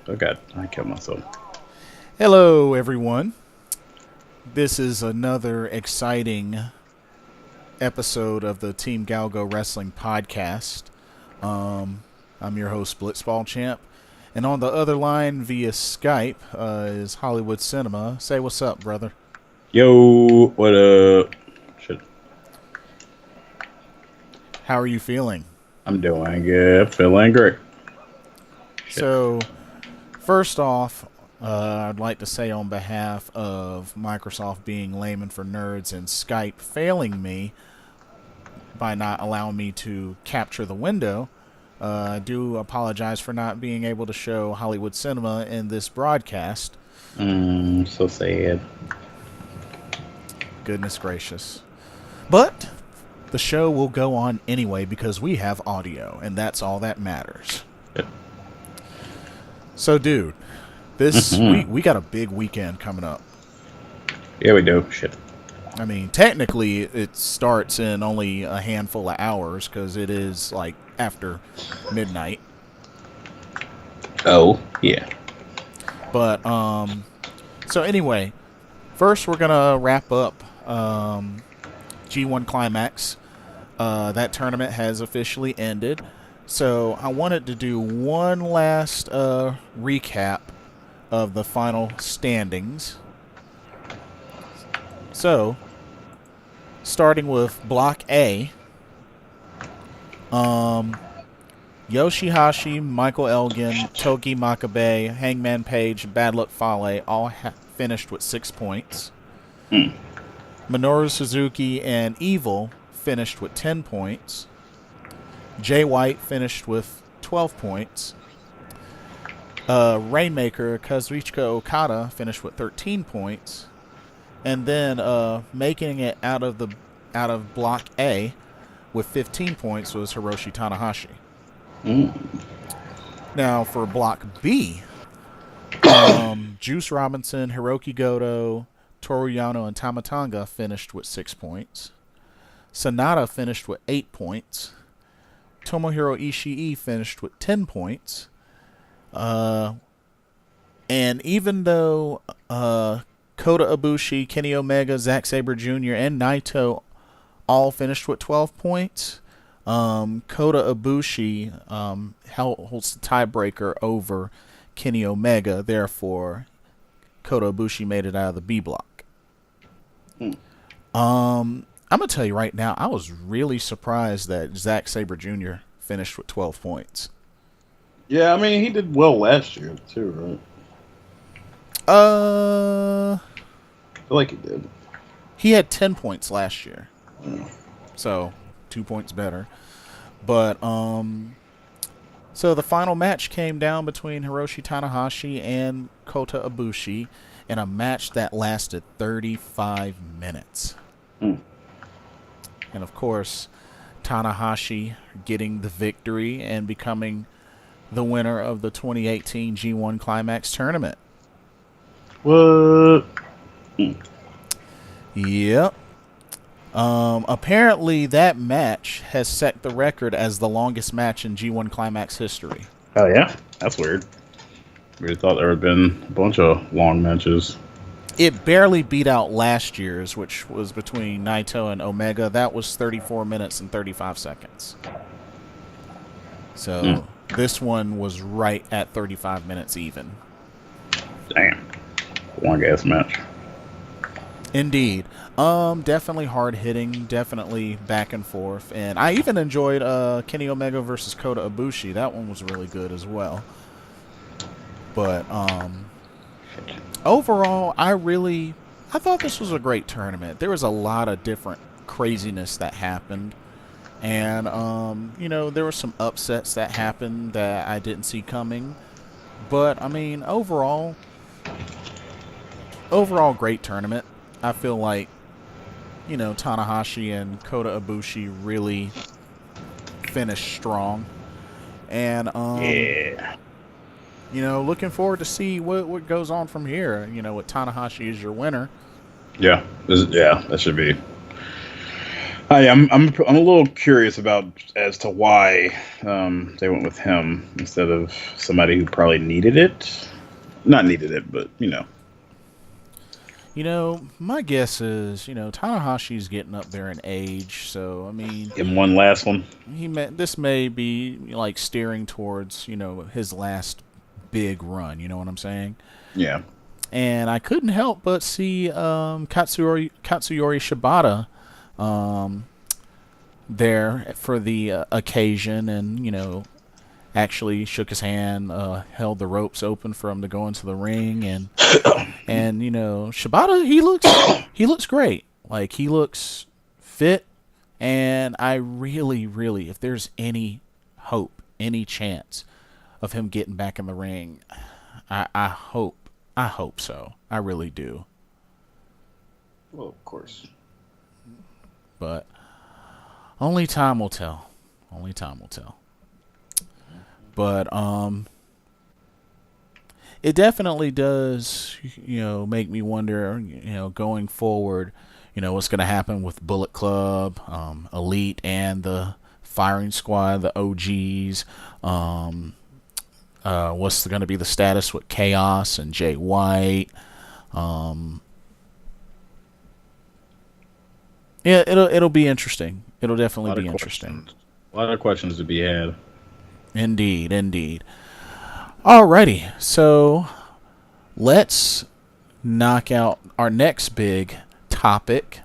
Oh god, I killed myself. Hello, everyone. This is another exciting episode of the Team GOWGO Wrestling Podcast. I'm your host, Blitzball Champ. And on the other line via Skype is Hollywood Cinema. Say what's up, brother. Yo, what up? Shit. How are you feeling? I'm doing good. Feeling great. Shit. So, first off, I'd like to say on behalf of Microsoft being layman for nerds and Skype failing me by not allowing me to capture the window, I do apologize for not being able to show Hollywood Cinema in this broadcast. So sad. Goodness gracious. But the show will go on anyway because we have audio, and that's all that matters. Shit. So, dude, we got a big weekend coming up. Yeah, we do. Shit. I mean, technically, it starts in only a handful of hours because it is like after midnight. Oh, yeah. But so anyway, first we're gonna wrap up G1 Climax. That tournament has officially ended. So I wanted to do one last recap of the final standings. So, starting with Block A, Yoshihashi, Michael Elgin, Togi Makabe, Hangman Page, Bad Luck Fale all finished with 6 points. Minoru Suzuki and Evil finished with 10 points. Jay White finished with 12 points. Rainmaker Kazuchika Okada finished with 13 points. And then making it out of Block A with 15 points was Hiroshi Tanahashi. Now for Block B, Juice Robinson, Hiroki Goto, Toru Yano, and Tamatanga finished with 6 points. Sonata finished with 8 points. Tomohiro Ishii finished with 10 points. And even though Kota Ibushi, Kenny Omega, Zack Sabre Jr., and Naito all finished with 12 points, Kota Ibushi holds the tiebreaker over Kenny Omega. Therefore, Kota Ibushi made it out of the B block. I'm going to tell you right now, I was really surprised that Zack Sabre Jr. finished with 12 points. Yeah, I mean, he did well last year, too, right? I feel like he did. He had 10 points last year. Yeah. So, 2 points better. But, so the final match came down between Hiroshi Tanahashi and Kota Ibushi in a match that lasted 35 minutes. And of course, Tanahashi getting the victory and becoming the winner of the 2018 G1 Climax tournament. What? Yep. Apparently that match has set the record as the longest match in G1 Climax history. Oh, yeah? That's weird. We thought there had been a bunch of long matches. It barely beat out last year's, which was between Naito and Omega. That was 34 minutes and 35 seconds. So this one was right at 35 minutes even. Damn. Long ass match. Indeed. Definitely hard hitting, definitely back and forth. And I even enjoyed Kenny Omega versus Kota Ibushi. That one was really good as well. But overall, I thought this was a great tournament. There was a lot of different craziness that happened. And, there were some upsets that happened that I didn't see coming. But, I mean, overall, great tournament. I feel like, Tanahashi and Kota Ibushi really finished strong. And, Yeah. looking forward to see what goes on from here. With Tanahashi as your winner. Yeah. That should be I'm a little curious about as to why they went with him instead of somebody who probably needed it. Not needed it, but My guess is, Tanahashi's getting up there in age, so I mean, in one last one. this may be like steering towards, his last big run. You know what I'm saying? Yeah. And I couldn't help but see Katsuyori Shibata there for the occasion, and actually shook his hand, held the ropes open for him to go into the ring, and Shibata, he looks great. Like, he looks fit, and I really, really, if there's any hope, any chance of him getting back in the ring, I hope so. I really do. Well, of course. But only time will tell. Only time will tell. But it definitely does, make me wonder, going forward, what's going to happen with Bullet Club, Elite, and the Firing Squad, the OGs. What's going to be the status with Chaos and Jay White? Yeah, it'll be interesting. It'll definitely be interesting. A lot of questions to be had. Indeed, indeed. Alrighty, so let's knock out our next big topic,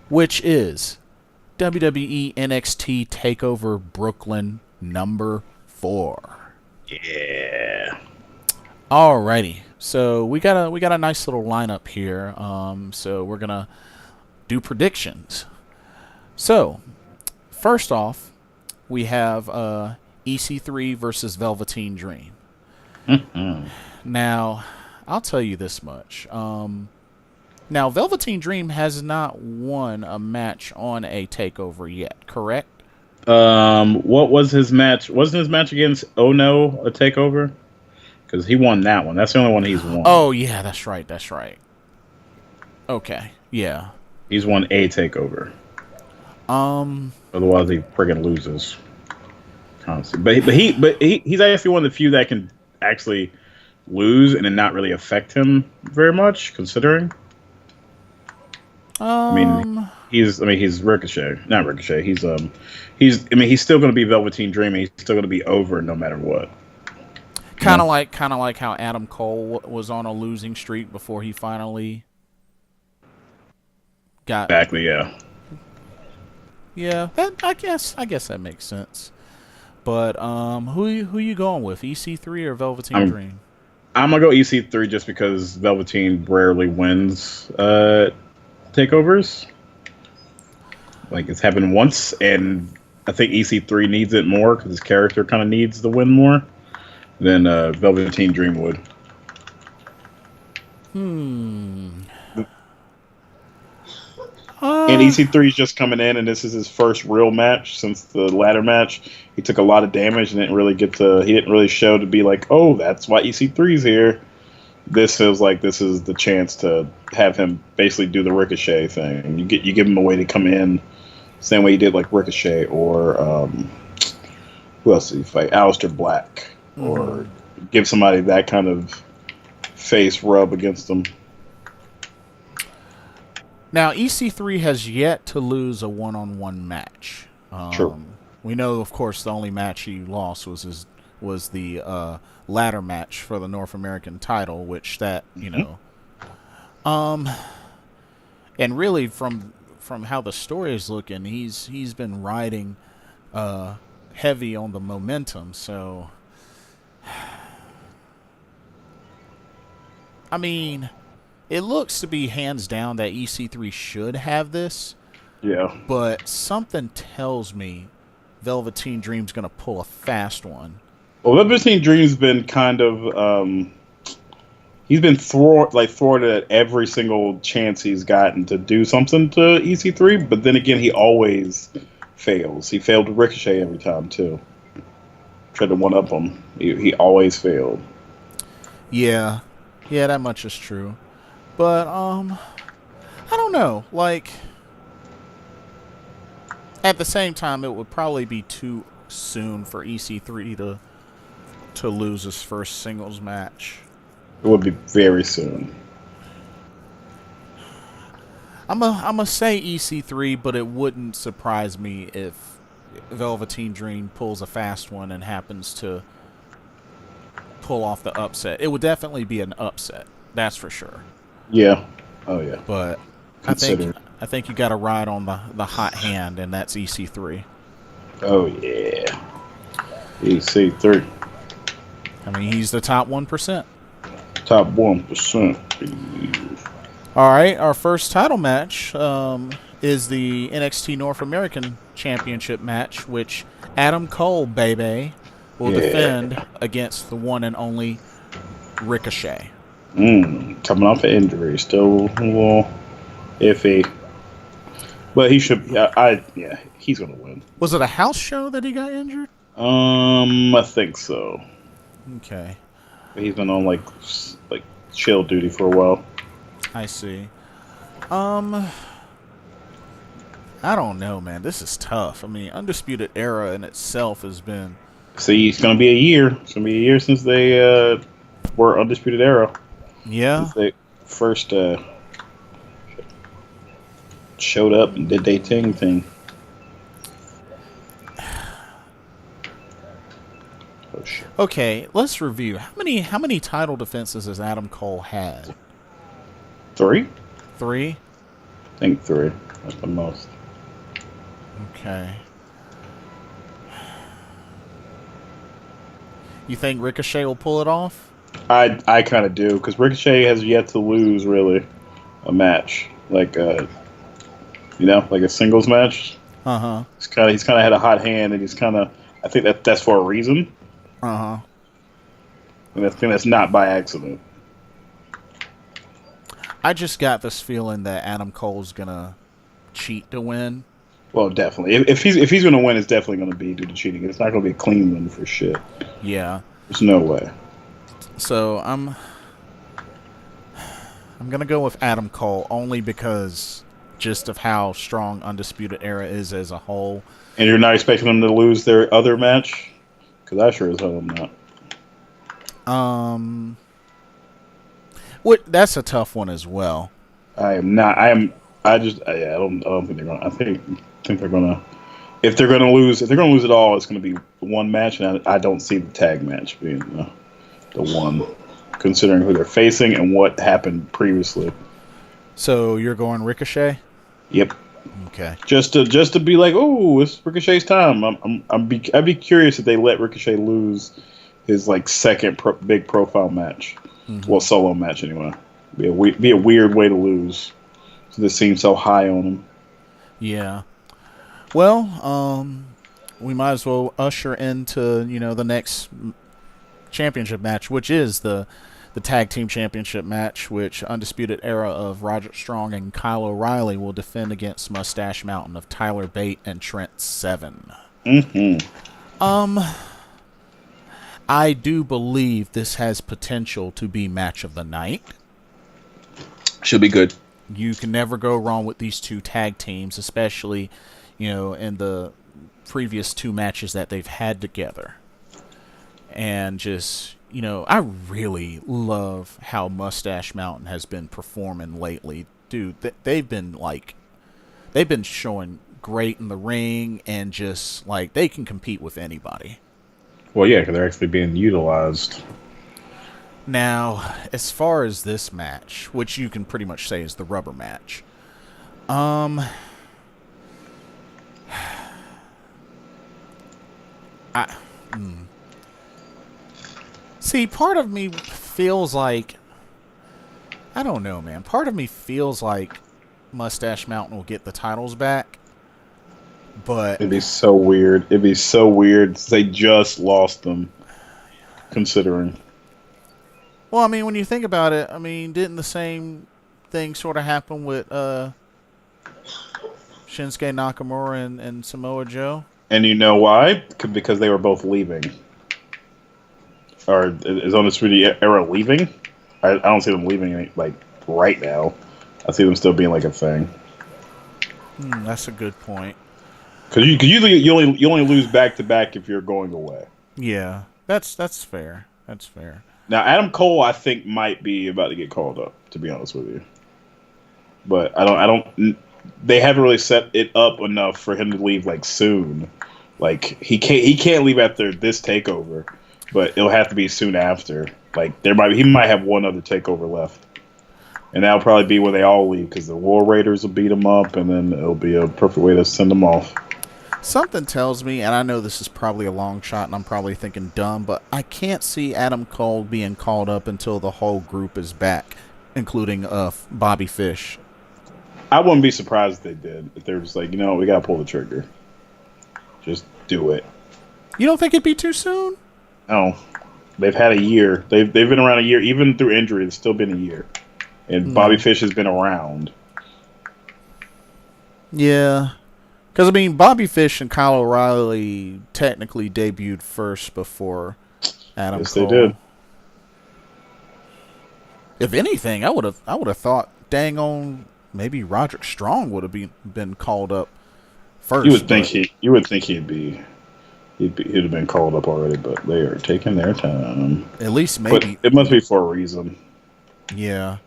which is WWE NXT TakeOver Brooklyn number 4. Yeah. Alrighty, so we got a nice little lineup here. So we're gonna do predictions. So first off, we have EC3 versus Velveteen Dream. Mm-hmm. Now, I'll tell you this much. Now, Velveteen Dream has not won a match on a TakeOver yet, correct? What was his match? Wasn't his match against Ono a TakeOver? Because he won that one. That's the only one he's won. Oh, yeah, that's right. That's right. Okay, yeah. He's won a TakeOver. Otherwise, he friggin' loses. Honestly, but he's actually one of the few that can actually lose and it not really affect him very much, considering. He's Ricochet, not Ricochet. He's still going to be Velveteen Dream. He's still going to be over no matter what. Kind of like how Adam Cole was on a losing streak before he finally got. Exactly, yeah. Yeah, I guess that makes sense. But who you going with, EC3 or Velveteen Dream? I'm gonna go EC3 just because Velveteen rarely wins takeovers. Like, it's happened once, and I think EC3 needs it more because his character kind of needs the win more than Velveteen Dream would. And EC3 is just coming in, and this is his first real match since the ladder match. He took a lot of damage and didn't really he didn't really show to be like, oh, that's why EC3's here. This feels like this is the chance to have him basically do the Ricochet thing. You give him a way to come in, same way he did like Ricochet or who else did he fight? Aleister Black, or give somebody that kind of face rub against them. Now, EC3 has yet to lose a one-on-one match. True. We know, of course, the only match he lost was the ladder match for the North American title, which that and really from how the story is looking, he's been riding heavy on the momentum. So, I mean, it looks to be hands down that EC3 should have this. Yeah. But something tells me Velveteen Dream's going to pull a fast one. Well, Velveteen Dream's been kind of he's been thwarted at every single chance he's gotten to do something to EC3, but then again, he always fails. He failed to Ricochet every time too. Tried to one up him. He always failed. Yeah, that much is true. But I don't know. Like, At the same time, it would probably be too soon for EC3 to lose his first singles match. It would be very soon. I'm a say EC3, but it wouldn't surprise me if Velveteen Dream pulls a fast one and happens to pull off the upset. It would definitely be an upset, that's for sure. Yeah. Oh yeah. But I think you got to ride on the hot hand, and that's EC3. Oh yeah. EC3. I mean, he's the top 1%. Top 1%. All right, our first title match is the NXT North American Championship match, which Adam Cole, baby, will defend against the one and only Ricochet. Coming off an injury, still a little iffy. But he should. He's gonna win. Was it a house show that he got injured? I think so. Okay. He's been on like chill duty for a while. I see. I don't know, man. This is tough. I mean, Undisputed Era in itself has been. See, it's gonna be a year. It's gonna be a year since they were Undisputed Era. Yeah. Since they first showed up and did their thing. Oh shit. Okay, let's review. How many title defenses has Adam Cole had? 3? 3? I think 3. That's the most. Okay. You think Ricochet will pull it off? I kind of do, because Ricochet has yet to lose really a match, like like a singles match. He's kind of had a hot hand, and he's kind of. I think that's for a reason. And I think that's not by accident. I just got this feeling that Adam Cole's gonna cheat to win. Well, definitely. If he's gonna win, it's definitely gonna be due to cheating. It's not gonna be a clean win for shit. Yeah. There's no way. So I'm gonna go with Adam Cole only because just of how strong Undisputed Era is as a whole. And you're not expecting them to lose their other match? Because I sure as hell am not. That's a tough one as well. I am not. I don't think they're gonna. I think they're gonna. If they're gonna lose it all, it's gonna be one match, and I don't see the tag match being the one, considering who they're facing and what happened previously. So you're going Ricochet? Yep. Okay. Just to be like, oh, it's Ricochet's time. I'd be curious if they let Ricochet lose his like second big profile match. Well, solo match anyway. Be a weird way to lose. So this seems so high on him. Yeah. Well, we might as well usher into the next championship match, which is the tag team championship match, which Undisputed Era of Roderick Strong and Kyle O'Reilly will defend against Mustache Mountain of Tyler Bate and Trent Seven. I do believe this has potential to be match of the night. Should be good. You can never go wrong with these two tag teams, especially, in the previous 2 matches that they've had together. And just, I really love how Mustache Mountain has been performing lately. Dude, they've been showing great in the ring, and just, they can compete with anybody. Well, yeah, because they're actually being utilized. Now, as far as this match, which you can pretty much say is the rubber match, see, part of me feels like, I don't know, man. Part of me feels like Mustache Mountain will get the titles back. But it'd be so weird. They just lost them, considering. Well, I mean, when you think about it, didn't the same thing sort of happen with Shinsuke Nakamura and Samoa Joe? And you know why? Because they were both leaving. Or is Undisputed Era leaving? I don't see them leaving right now. I see them still being like a thing. That's a good point. Because usually you only lose back to back if you're going away. Yeah, that's fair. That's fair. Now Adam Cole, I think, might be about to get called up. To be honest with you, but I don't. They haven't really set it up enough for him to leave like soon. Like he can't leave after this takeover, but it'll have to be soon after. Like he might have one other takeover left, and that'll probably be where they all leave because the War Raiders will beat them up, and then it'll be a perfect way to send them off. Something tells me, and I know this is probably a long shot, and I'm probably thinking dumb, but I can't see Adam Cole being called up until the whole group is back, including Bobby Fish. I wouldn't be surprised if they did. If they're just like, we gotta pull the trigger. Just do it. You don't think it'd be too soon? No. They've had a year. They've been around a year. Even through injury, it's still been a year. And Bobby Fish has been around. Yeah. Because, Bobby Fish and Kyle O'Reilly technically debuted first before Adam Cole. Yes, they did. If anything, I would have thought, dang on, maybe Roderick Strong would have been called up first. You would think he'd have been called up already, but they are taking their time. At least maybe. But it must be for a reason. Yeah.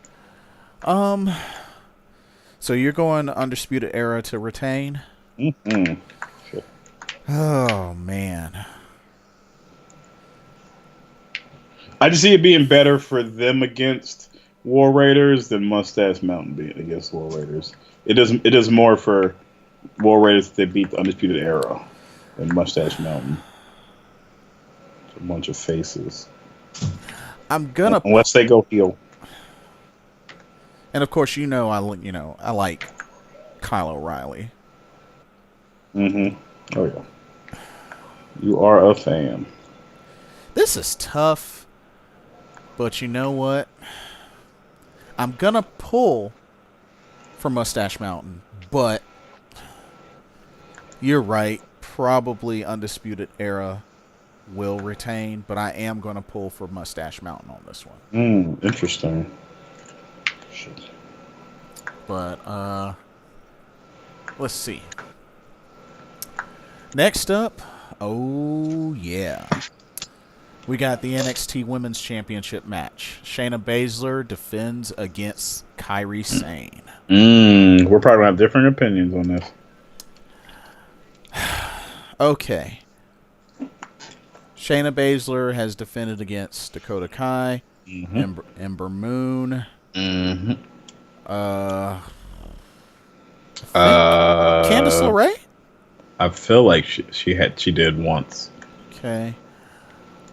So you're going Undisputed Era to retain? Mm-hmm. Sure. Oh, man. I just see it being better for them against War Raiders than Mustache Mountain being against War Raiders. It does more for War Raiders if they beat the Undisputed Era than Mustache Mountain. It's a bunch of faces. Unless they go heel. And of course, I like Kyle O'Reilly. Mm-hmm. Oh yeah. You are a fan. This is tough, but you know what? I'm gonna pull for Mustache Mountain, but you're right. Probably Undisputed Era will retain, but I am gonna pull for Mustache Mountain on this one. Interesting. Shit. But let's see. Next up, oh yeah. We got the NXT Women's Championship match. Shayna Baszler defends against Kairi Sane. We're probably going to have different opinions on this. Okay. Shayna Baszler has defended against Dakota Kai, Ember Moon. Candice LeRae? I feel like she did once. Okay.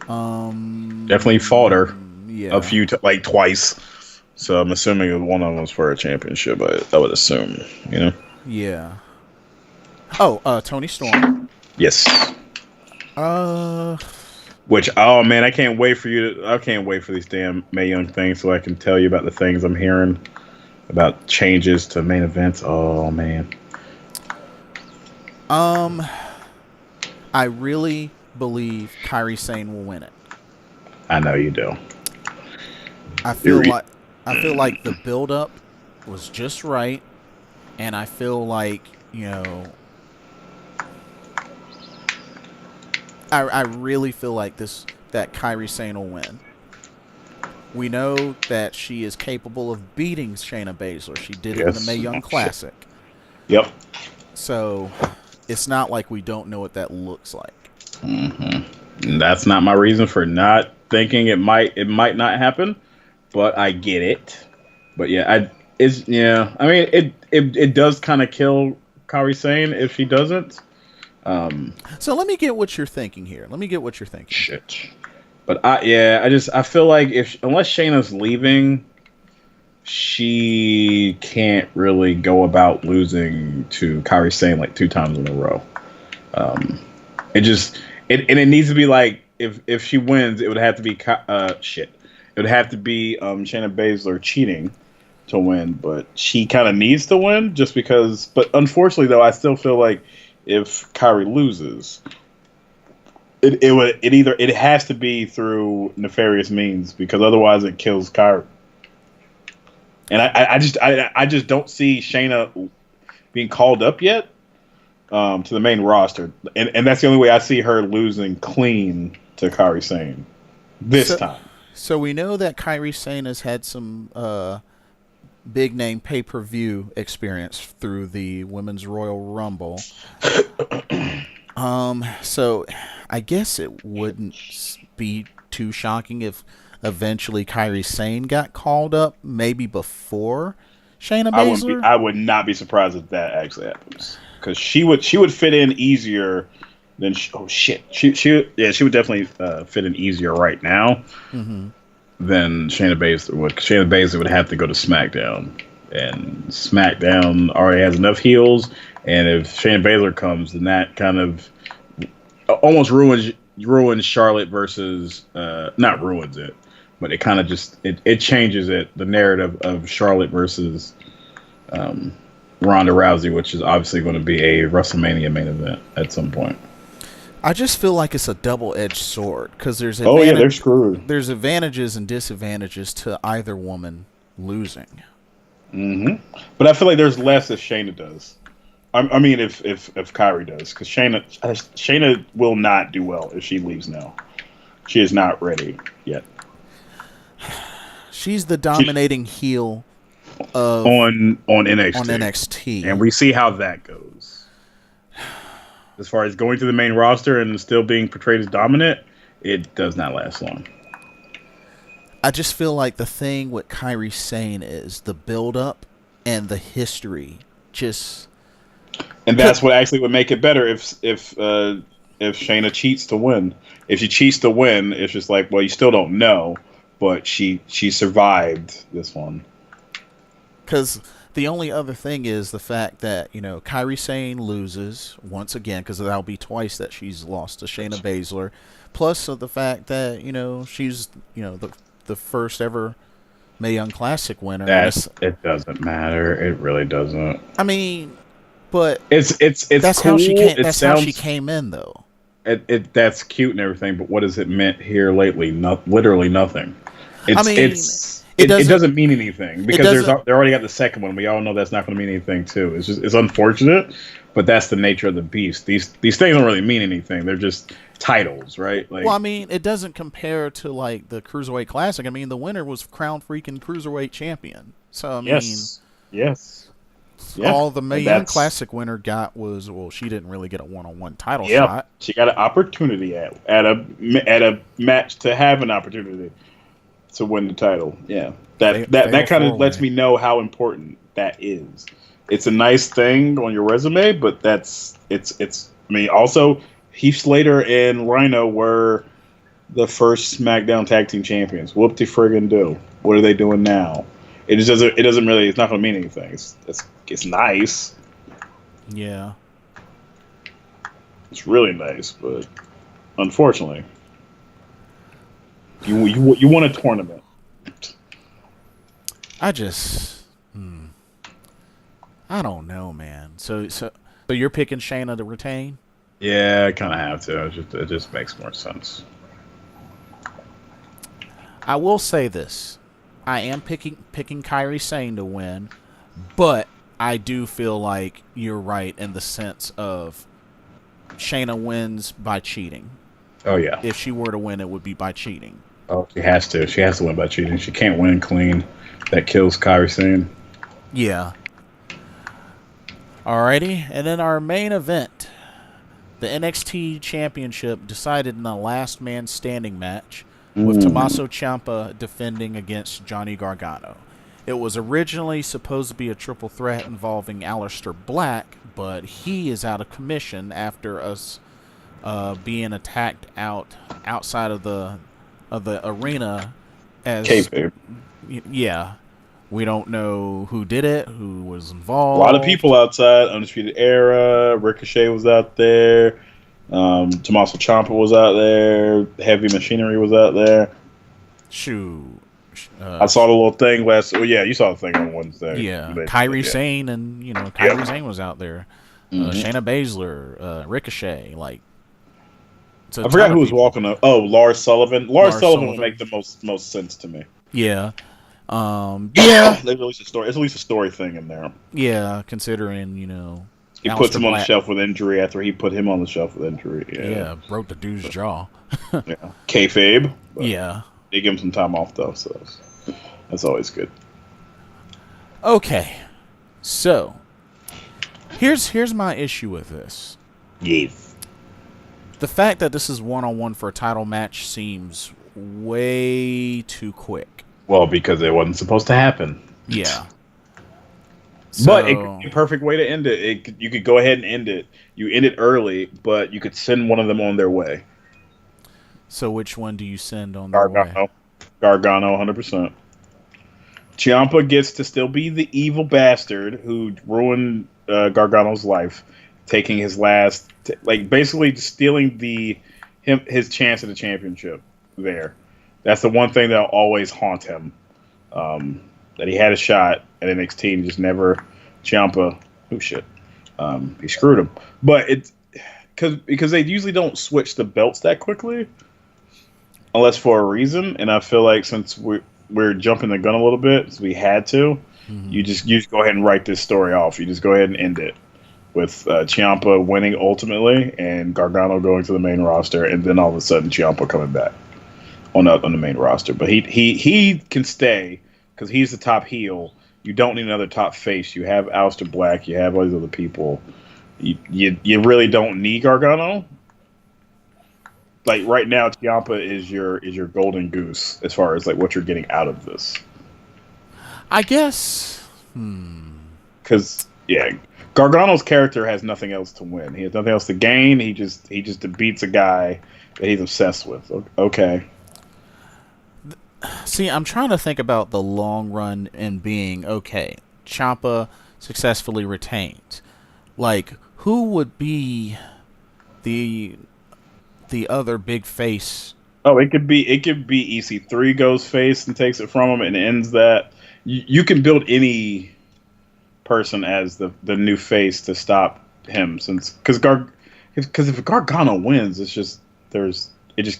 Definitely fought her a few twice. So I'm assuming one of them was for a championship. I would assume, Yeah. Oh, Toni Storm. Yes. Which man, I can't wait for these damn Mae Young things so I can tell you about the things I'm hearing about changes to main events. Oh man. I really believe Kairi Sane will win it. I know you do. I feel like the build up was just right, and I feel like, I really feel like that Kairi Sane will win. We know that she is capable of beating Shayna Baszler. She did it in the Mae Young Classic. Yep. So it's not like we don't know what that looks like. Mm-hmm. That's not my reason for not thinking it might not happen, but I get it. But yeah, it does kind of kill Kairi Sane if she doesn't. So let me get what you're thinking here. Shit. But I feel like unless Shayna's leaving, she can't really go about losing to Kairi Sane like 2 times in a row. It needs to be like if she wins, it would have to be It would have to be Shayna Baszler cheating to win, but she kind of needs to win just because. But unfortunately, though, I still feel like if Kairi loses, it has to be through nefarious means because otherwise it kills Kairi. And I just don't see Shayna being called up yet. to the main roster, and that's the only way I see her losing clean to Kairi Sane this time. So we know that Kairi Sane has had some big name pay-per-view experience through the Women's Royal Rumble. So I guess it wouldn't be too shocking if eventually Kairi Sane got called up, maybe before Shayna Baszler. I would not be surprised if that actually happens, because she would fit in easier than she would definitely fit in easier right now than Shayna Baszler would. Shayna Baszler would have to go to SmackDown, and SmackDown already has enough heels. And if Shayna Baszler comes, then that kind of almost ruins Charlotte versus not ruins it, but it kind of just it changes the narrative of Charlotte versus Ronda Rousey, which is obviously going to be a WrestleMania main event at some point. I just feel like it's a double-edged sword, because there's they're screwed. There's advantages and disadvantages to either woman losing. But I feel like there's less if Shayna does. I mean, if Kairi does, because Shayna will not do well if she leaves now. She is not ready yet. She's the dominating heel on NXT. On NXT, and we see how that goes. As far as going to the main roster and still being portrayed as dominant, it does not last long. I just feel like the thing with Kairi Sane is the build-up and the history. And that's what actually would make it better if Shayna cheats to win. If she cheats to win, it's just like, well, you still don't know, but she survived this one. Because the only other thing is the fact that, Kairi Sane loses once again, because that'll be twice that she's lost to Shayna Baszler. Plus the fact that, she's, the first ever Mae Young Classic winner. It doesn't matter. It really doesn't. I mean, but it's that's cool. How she came. That's how she came in, though. That's cute and everything, but what has it meant here lately? Literally nothing. It doesn't mean anything, because they already got the second one. We all know that's not going to mean anything too. It's unfortunate, but that's the nature of the beast. These things don't really mean anything. They're just titles, right? Like, well, I mean, it doesn't compare to like the Cruiserweight Classic. I mean, the winner was crowned freaking Cruiserweight champion. So I mean, yes. All the Mae Young Classic winner got was, well, she didn't really get a one-on-one title shot. She got an opportunity at a match to have an opportunity to win the title. Yeah, that kind of lets me know how important that is. It's a nice thing on your resume, but it's. I mean, also Heath Slater and Rhino were the first SmackDown Tag Team Champions. Whoop de friggin' do. What are they doing now? It doesn't really. It's not going to mean anything. It's nice. Yeah. It's really nice, but unfortunately, you won a tournament. I don't know, man. So you're picking Shayna to retain? Yeah, I kind of have to. It just makes more sense. I will say this. I am picking Kairi Sane to win, but I do feel like you're right in the sense of Shayna wins by cheating. Oh, yeah. If she were to win, it would be by cheating. Oh, she has to. She has to win by cheating. She can't win clean. That kills Kairi Sane. Yeah. Alrighty, and then our main event, the NXT Championship, decided in the last man standing match, with Tommaso Ciampa defending against Johnny Gargano. It was originally supposed to be a triple threat involving Aleister Black, but he is out of commission after us being attacked outside of the arena as kayfabe. Yeah. We don't know who did it, who was involved. A lot of people outside. Undisputed Era, Ricochet was out there. Tommaso Ciampa was out there. Heavy Machinery was out there. Shoot. I saw the little thing last. Oh, yeah, you saw the thing on Wednesday. Yeah. Kairi Sane and, Kairi Sane was out there. Shayna Baszler, Ricochet, like. I forgot who was walking up. Oh, Lars Sullivan. Lars Sullivan would make the most sense to me. Yeah. Yeah. There's at least a story. It's at least a story thing in there. Yeah, considering, He puts him on the shelf with injury after he put him on the shelf with injury. Yeah, broke the dude's jaw. Yeah, kayfabe. Yeah. They give him some time off though, so that's always good. Okay, so here's my issue with this. Yes. The fact that this is 1-on-1 for a title match seems way too quick. Well, because it wasn't supposed to happen. Yeah. But it could be a perfect way to end it. You could go ahead and end it. You end it early, but you could send one of them on their way. So which one do you send on their way? Gargano, 100%. Ciampa gets to still be the evil bastard who ruined Gargano's life, taking his last, basically stealing his chance at the championship there. That's the one thing that'll always haunt him. That he had a shot at NXT and just never. Ciampa, he screwed him. But it's because they usually don't switch the belts that quickly, unless for a reason. And I feel like since we're jumping the gun a little bit, so we had to. Mm-hmm. You just go ahead and write this story off. You just go ahead and end it with Ciampa winning ultimately and Gargano going to the main roster, and then all of a sudden Ciampa coming back on the main roster. But he can stay because he's the top heel. You don't need another top face. You have Aleister Black. You have all these other people. You really don't need Gargano. Like right now, Ciampa is your golden goose as far as like what you're getting out of this. I guess. Because Gargano's character has nothing else to win. He has nothing else to gain. He just beats a guy that he's obsessed with. Okay. See, I'm trying to think about the long run and being okay. Ciampa successfully retained. Like, who would be the other big face? Oh, it could be EC3 goes face and takes it from him and ends that. You can build any person as the new face to stop him, because if Gargano wins, it just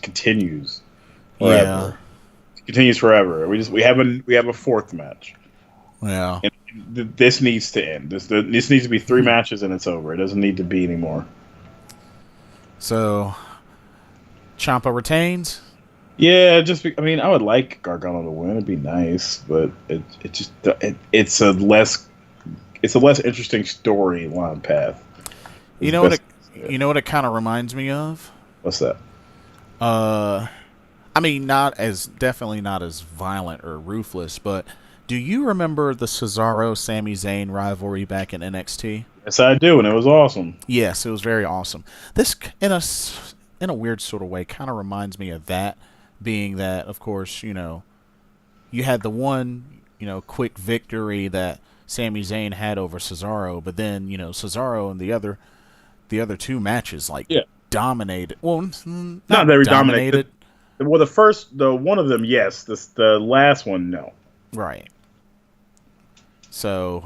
continues forever. Yeah. It continues forever. We have a fourth match. Yeah. And this needs to end. This needs to be 3 matches and it's over. It doesn't need to be anymore. So, Ciampa retains. Yeah, I would like Gargano to win. It'd be nice, but it's a less interesting storyline path. You know what it kind of reminds me of? What's that? I mean, definitely not as violent or ruthless, but do you remember the Cesaro-Sami Zayn rivalry back in NXT? Yes, I do, and it was awesome. Yes, it was very awesome. This, in a weird sort of way, kind of reminds me of that, being that, of course, you had the one, quick victory that Sami Zayn had over Cesaro, but then, Cesaro and the other 2 matches, dominated. Well, not very dominated. Well, the one of them, yes. The last one, no. Right. So.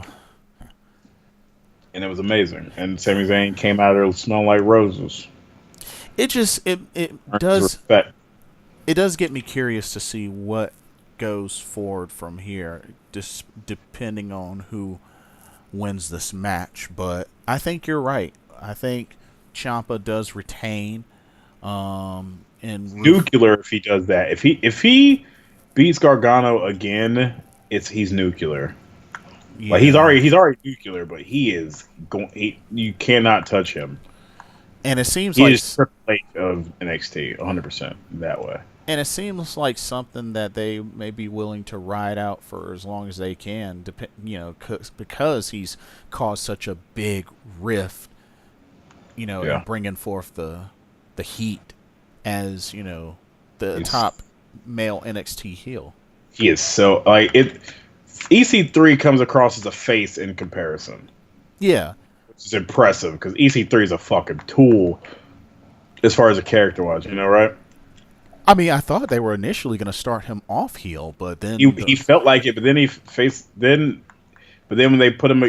And it was amazing. And Sami Zayn came out there smelling like roses. It does get me curious to see what goes forward from here, just depending on who wins this match. But I think you're right. I think Ciampa does retain. And nuclear if he does that. If he beats Gargano again, he's nuclear. Yeah. Like he's already nuclear, but he is you cannot touch him. And it seems he is Triple H of NXT, 100% that way. And it seems like something that they may be willing to ride out for as long as they can, because he's caused such a big rift, in bringing forth the heat as, the top male NXT heel. He is so, EC3 comes across as a face in comparison. Yeah. Which is impressive, because EC3 is a fucking tool as far as a character was, right? I mean, I thought they were initially going to start him off heel, but then he felt like it. But then when they put him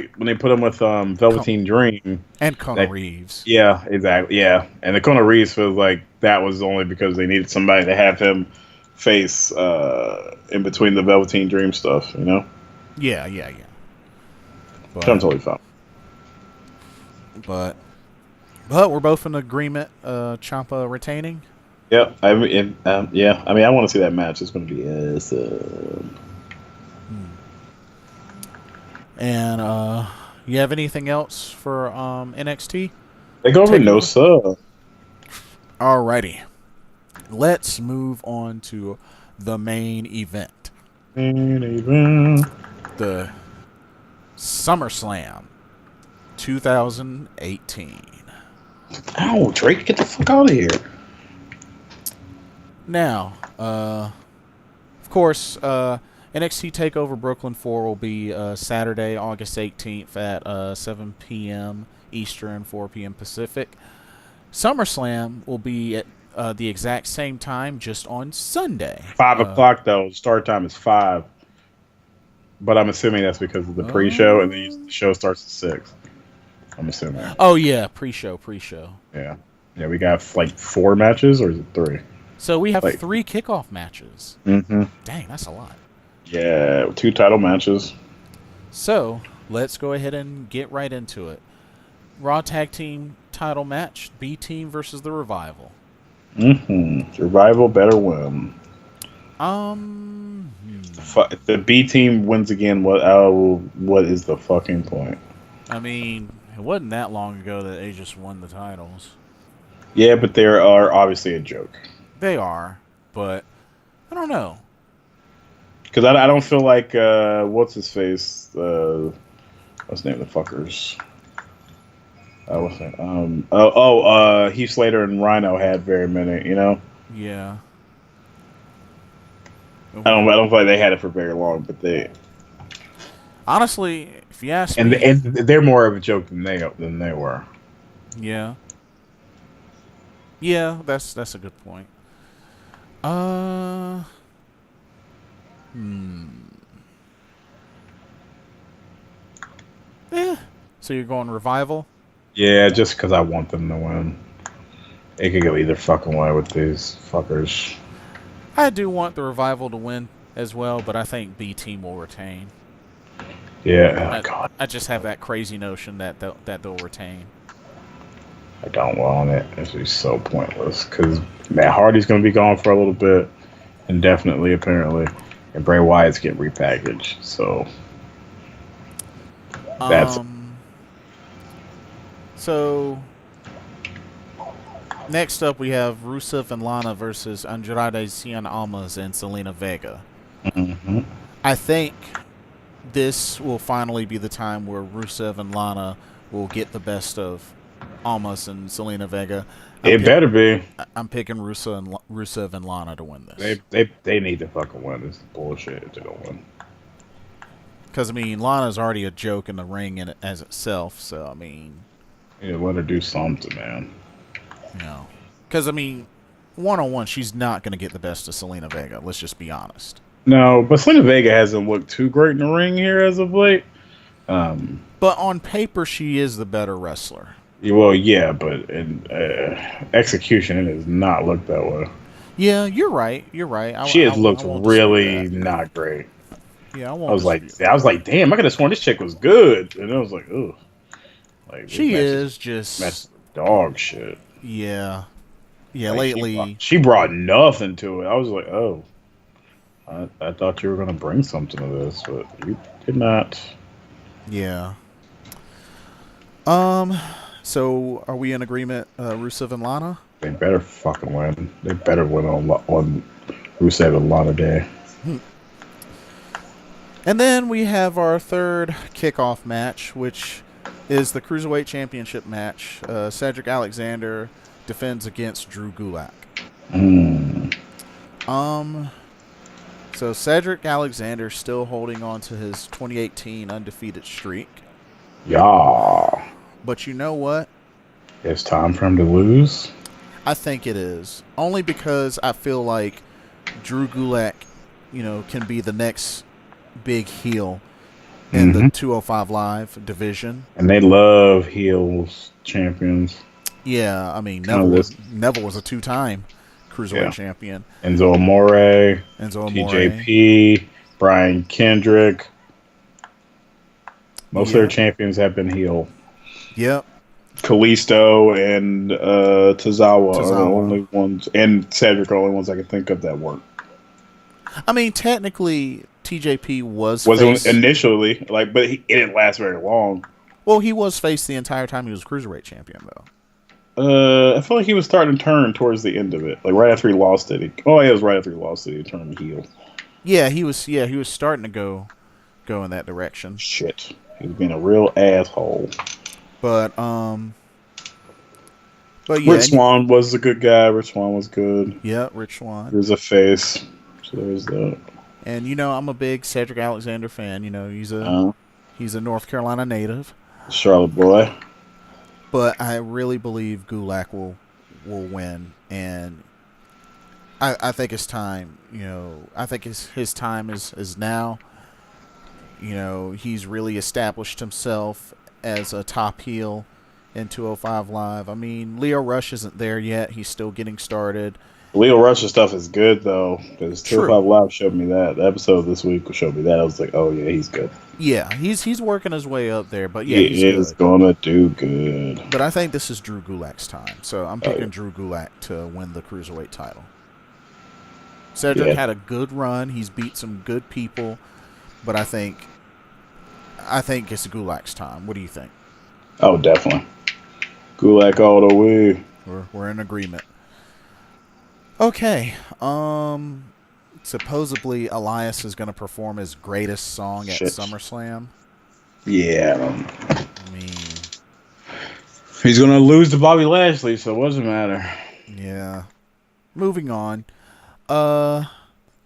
with Velveteen Dream and Conor Reeves, yeah, exactly, yeah, and the Conor Reeves feels like that was only because they needed somebody to have him face in between the Velveteen Dream stuff, Yeah. But I'm totally fine. But we're both in agreement. Ciampa retaining. Yep. Yeah. I mean, I want to see that match. It's going to be awesome. And you have anything else for NXT? They go over no sub. Alrighty. Let's move on to the main event. The Summerslam 2018. Ow, Drake, get the fuck out of here. Now, of course, NXT TakeOver Brooklyn 4 will be Saturday, August 18th at 7 p.m. Eastern, 4 p.m. Pacific. SummerSlam will be at the exact same time, just on Sunday. 5 o'clock, though. Start time is 5. But I'm assuming that's because of the pre-show, and the show starts at 6. I'm assuming. Oh, yeah, pre-show. Yeah. Yeah, we got, 4 matches, or is it 3? So we have 3 kickoff matches. Mm-hmm. Dang, that's a lot. Yeah, 2 title matches. So, let's go ahead and get right into it. Raw Tag Team title match, B-Team versus the Revival. Mm-hmm. Revival better win. If the B-Team wins again, what is the fucking point? I mean, it wasn't that long ago that they just won the titles. Yeah, but they are obviously a joke. They are, but I don't know. Because I don't feel like, what's his face? What's the name of the fuckers? What's that? Heath Slater and Rhino had very many, you know? Yeah. I don't feel like they had it for very long, but they... Honestly, if you ask me... And they're more of a joke than they were. Yeah. Yeah, that's a good point. So you're going Revival? Yeah, just because I want them to win. It could go either fucking way with these fuckers. I do want the Revival to win as well, but I think B-Team will retain. Yeah, God. I just have that crazy notion that they'll retain. I don't want it. It's just so pointless because Matt Hardy's going to be gone for a little bit, indefinitely apparently, and Bray Wyatt's getting repackaged. So that's so. Next up, we have Rusev and Lana versus Andrade Cien Almas and Selena Vega. Mm-hmm. I think this will finally be the time where Rusev and Lana will get the best of Almas and Selena Vega. It better be. I'm picking Rusev and Lana to win this. They need to fucking win. This is bullshit if they don't win. Because, I mean, Lana's already a joke in the ring as itself, so, I mean... Yeah, let her do something, man. You know. Because, I mean, one-on-one, she's not going to get the best of Selena Vega. Let's just be honest. No, but Selena Vega hasn't looked too great in the ring here as of late. But on paper, she is the better wrestler. Well, yeah, but in execution, it has not looked that way. Yeah, you're right. She has looked really not great. Yeah, I was like, damn, I could have sworn this chick was good, and I was like, ugh. Like she is just dog shit. Yeah, yeah. Like lately, she brought nothing to it. I was like, oh, I thought you were gonna bring something to this, but you did not. Yeah. So are we in agreement, Rusev and Lana? They better fucking win. They better win on Rusev and Lana Day. And then we have our third kickoff match, which is the Cruiserweight Championship match. Cedric Alexander defends against Drew Gulak. So Cedric Alexander still holding on to his 2018 undefeated streak. Yeah. But you know what? It's time for him to lose? I think it is. Only because I feel like Drew Gulak, can be the next big heel in the 205 Live division. And they love heels champions. Yeah, I mean, Neville was a 2-time Cruiserweight champion. Enzo Amore, TJP, Brian Kendrick. Most of their champions have been heel. Yep. Kalisto and Tozawa are the Tozawa. only ones, and Cedric are the only ones I can think of that work. I mean, technically, TJP was Wasn't face. initially like, but it didn't last very long. Well, he was face the entire time he was Cruiserweight champion, though. I feel like he was starting to turn towards the end of it, like right after he lost it. It was right after he lost it. He turned heel. Yeah, he was starting to go in that direction. Shit, he was being a real asshole. But yeah, Rich Swann was a good guy. Rich Swann was good. Yeah, Rich Swann. There's a face. So there's that. And I'm a big Cedric Alexander fan. He's a North Carolina native. Charlotte boy. But I really believe Gulak will win, and I think it's time. I think his time is now. He's really established himself as a top heel in 205 Live. I mean, Leo Rush isn't there yet. He's still getting started. Leo Rush's stuff is good, though, because 205 Live showed me that. The episode this week showed me that. I was like, oh, yeah, he's good. Yeah, he's working his way up there, but yeah, he's going to do good. But I think this is Drew Gulak's time, so I'm picking Drew Gulak to win the Cruiserweight title. Cedric had a good run. He's beat some good people, but I think it's Gulak's time. What do you think? Oh, definitely. Gulak all the way. We're in agreement. Okay. Supposedly Elias is going to perform his greatest song at SummerSlam. Yeah. I mean, he's going to lose to Bobby Lashley, so it doesn't matter. Yeah. Moving on. The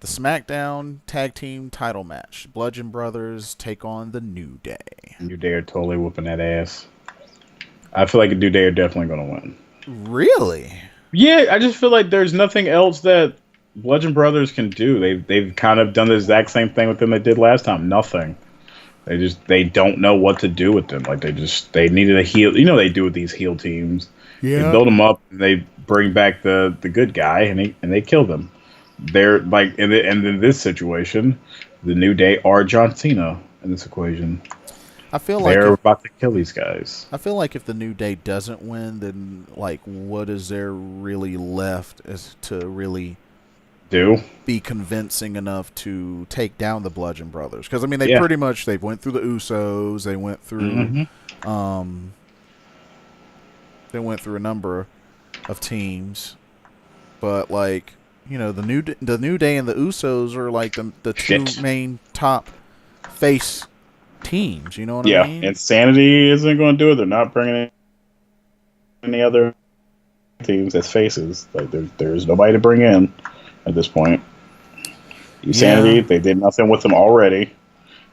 SmackDown Tag Team title match. Bludgeon Brothers take on the New Day. New Day are totally whooping that ass. I feel like the New Day are definitely going to win. Really? Yeah, I just feel like there's nothing else that Bludgeon Brothers can do. They've kind of done the exact same thing with them they did last time. Nothing. They don't know what to do with them. Like they needed a heel. They do with these heel teams. Yeah. They build them up. And they bring back the good guy and they kill them. They're like and in this situation, the New Day are John Cena in this equation. I feel like they're about to kill these guys. I feel like if the New Day doesn't win, then what is there really left as to really be convincing enough to take down the Bludgeon Brothers? Because I mean, they pretty much went through the Usos, they went through they went through a number of teams, but the New Day and the Usos are like the two main top face teams, you know what I mean? Insanity isn't going to do it. They're not bringing any other teams as faces. Like there's nobody to bring in at this point. Insanity, they did nothing with them already.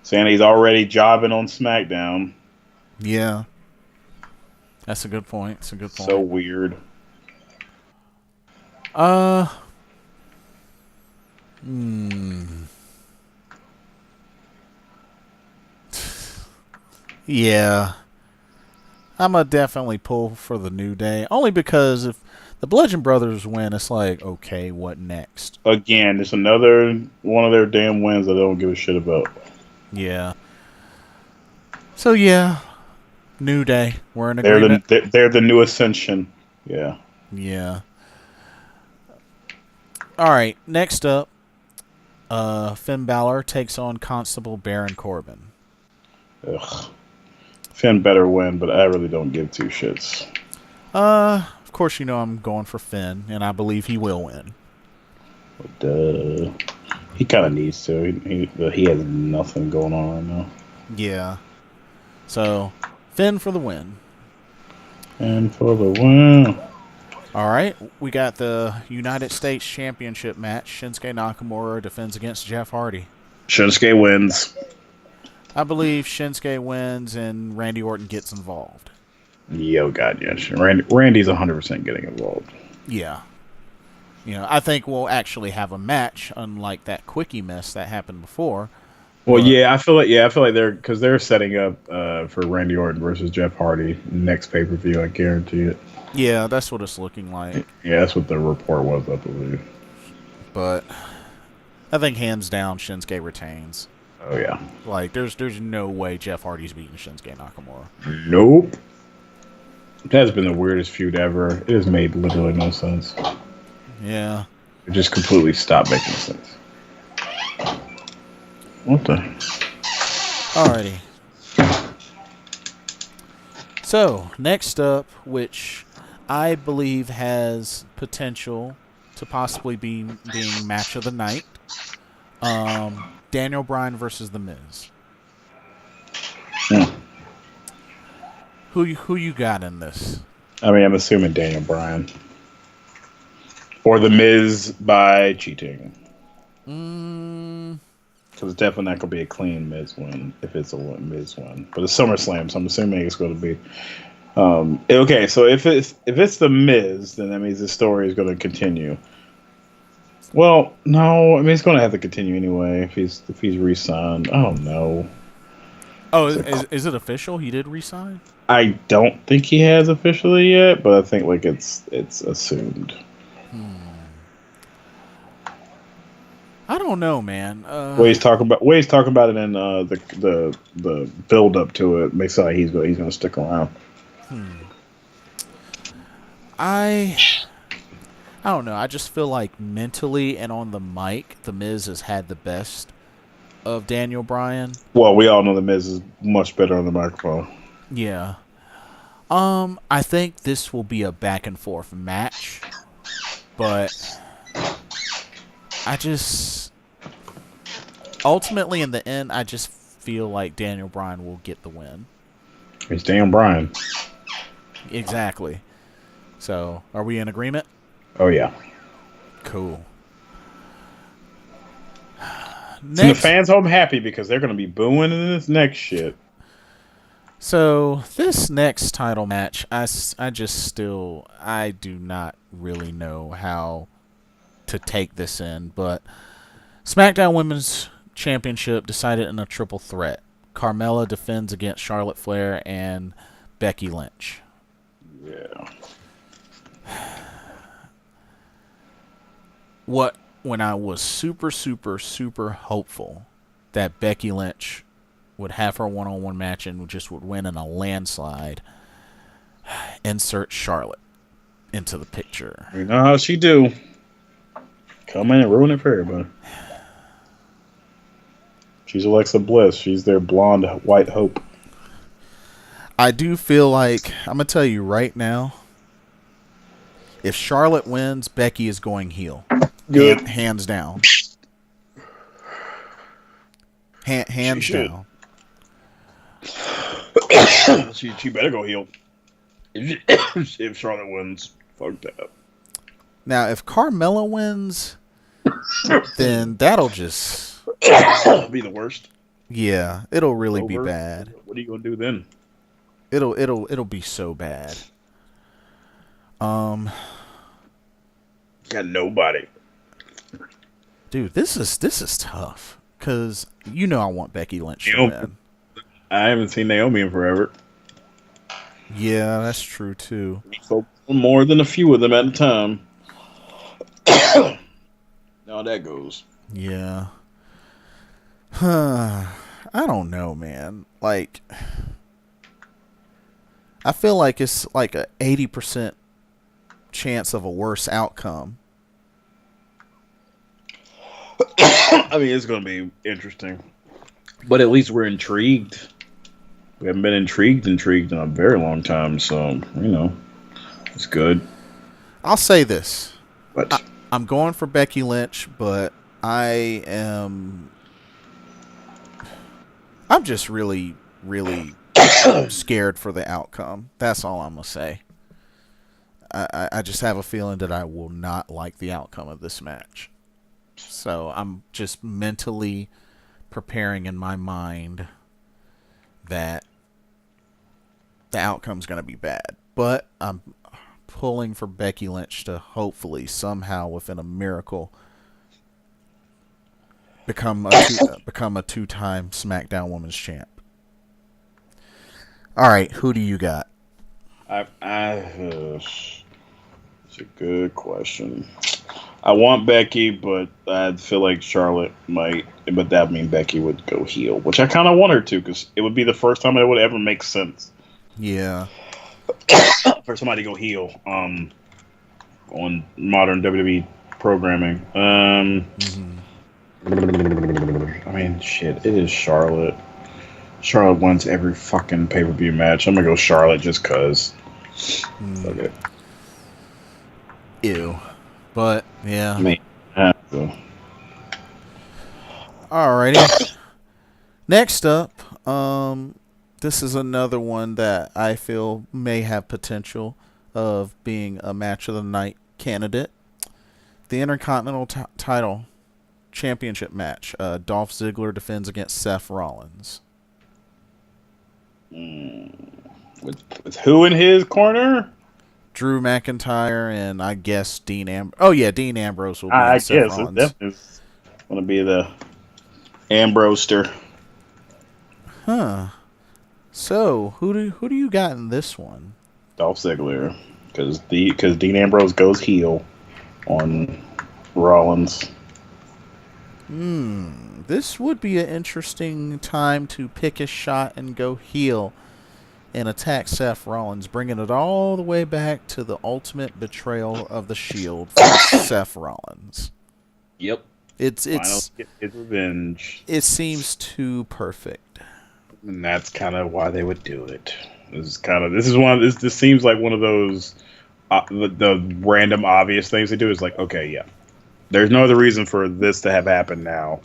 Sanity's already jobbing on SmackDown. Yeah, that's a good point. It's a good point. So weird. Yeah. I'm going to definitely pull for the New Day. Only because if the Bludgeon Brothers win, it's like, okay, what next? Again, it's another one of their damn wins that I don't give a shit about. Yeah. So, yeah. New Day. We're in agreement. They're the new Ascension. Yeah. Yeah. All right. Next up, Finn Balor takes on Constable Baron Corbin. Ugh. Finn better win, but I really don't give two shits. Of course, I'm going for Finn, and I believe he will win. Duh. He kind of needs to. He has nothing going on right now. Yeah. So, Finn for the win. And for the win. All right, we got the United States Championship match. Shinsuke Nakamura defends against Jeff Hardy. Shinsuke wins. I believe Shinsuke wins and Randy Orton gets involved. Yo, God, yes. Randy's 100% getting involved. Yeah. I think we'll actually have a match, unlike that quickie mess that happened before. Well, I feel like they're setting up for Randy Orton versus Jeff Hardy next pay-per-view. I guarantee it. Yeah, that's what it's looking like. Yeah, that's what the report was, I believe. But I think hands down, Shinsuke retains. Oh yeah. There's no way Jeff Hardy's beating Shinsuke Nakamura. Nope. It has been the weirdest feud ever. It has made literally no sense. Yeah. It just completely stopped making sense. What the? Alrighty. So, next up, which I believe has potential to possibly be being match of the night, Daniel Bryan versus The Miz. Who you got in this? I mean, I'm assuming Daniel Bryan. Or The Miz by cheating. Because it's definitely not going to be a clean Miz win if it's a Miz win. But it's SummerSlam, so I'm assuming it's going to be. Okay, so if it's The Miz, then that means the story is going to continue. Well, no, I mean it's going to have to continue anyway if he's re-signed. I don't know. Oh, is it official? He did re-sign? I don't think he has officially yet, but I think like it's assumed. I don't know, man. He's talking about it in the build up to it makes it like he's going to stick around. I don't know. I just feel like mentally and on the mic, The Miz has had the best of Daniel Bryan. Well, we all know The Miz is much better on the microphone. Yeah. I think this will be a back and forth match, but I just ultimately in the end, I just feel like Daniel Bryan will get the win. It's Daniel Bryan. Exactly. So, are we in agreement? Oh yeah. Cool. And the fans home happy because they're going to be booing in this next shit. So, this next title match, I do not really know how to take this in, but SmackDown Women's Championship decided in a triple threat. Carmella defends against Charlotte Flair and Becky Lynch. Yeah. When I was super, super, super hopeful that Becky Lynch would have her one-on-one match and just would win in a landslide, insert Charlotte into the picture. You know how she do. Come in and ruin it for everybody. She's Alexa Bliss. She's their blonde white hope. I do feel like, I'm going to tell you right now, if Charlotte wins, Becky is going heel. Good. Hands down. Hands down. She better go heel. If Charlotte wins, fuck that. Now, if Carmella wins, then that'll just be the worst. Yeah, it'll really be bad. What are you gonna do then? It'll be so bad. Got nobody. Dude, this is tough because I want Becky Lynch to win. I haven't seen Naomi in forever. Yeah, that's true too. More than a few of them at a time. Now that goes. Yeah. I don't know, man. Like, I feel like it's like a 80% chance of a worse outcome. I mean, it's going to be interesting. But at least we're intrigued. We haven't been intrigued in a very long time, so, it's good. I'll say this. What? I'm going for Becky Lynch, but I'm just really, really scared for the outcome. That's all I'm going to say. I just have a feeling that I will not like the outcome of this match. So I'm just mentally preparing in my mind that the outcome's going to be bad. But I'm pulling for Becky Lynch to hopefully somehow within a miracle become a two-time SmackDown Women's Champ. All right, who do you got? It's a good question. I want Becky, but I feel like Charlotte might. But that would mean Becky would go heel, which I kind of want her to, because it would be the first time it would ever make sense. Yeah. for somebody to go heel on modern WWE programming. I mean, shit, it is Charlotte. Charlotte wins every fucking pay-per-view match. I'm gonna go Charlotte just cause. Okay. Ew. But yeah. I mean, so. Alrighty. Next up, this is another one that I feel may have potential of being a match of the night candidate. The Intercontinental title championship match. Dolph Ziggler defends against Seth Rollins. With who in his corner? Drew McIntyre and I guess Dean Ambrose. Oh yeah, Dean Ambrose will be in Seth Rollins. It's definitely going to be the Ambroster. Huh. So who do you got in this one? Dolph Ziggler, because Dean Ambrose goes heel on Rollins. This would be an interesting time to pick a shot and go heel and attack Seth Rollins, bringing it all the way back to the ultimate betrayal of the Shield for Seth Rollins. Yep. It's revenge. It seems too perfect. And that's kind of why they would do it. This seems like one of those the random obvious things they do is like, okay, yeah. There's no other reason for this to have happened now.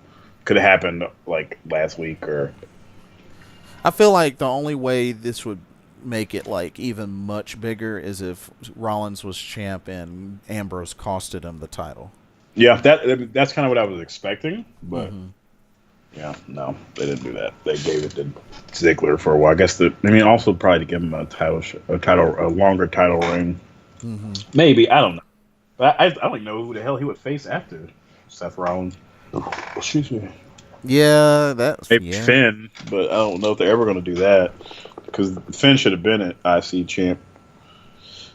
Could have happened like last week or. I feel like the only way this would make it like even much bigger is if Rollins was champ and Ambrose costed him the title. Yeah, that's kind of what I was expecting, but yeah, no, they didn't do that. They gave it to Ziggler for a while. I guess also probably to give him a longer title reign. Maybe, I don't know. But I don't even know who the hell he would face after Seth Rollins. Excuse me. Yeah, that's maybe Finn, but I don't know if they're ever going to do that because Finn should have been an IC champ.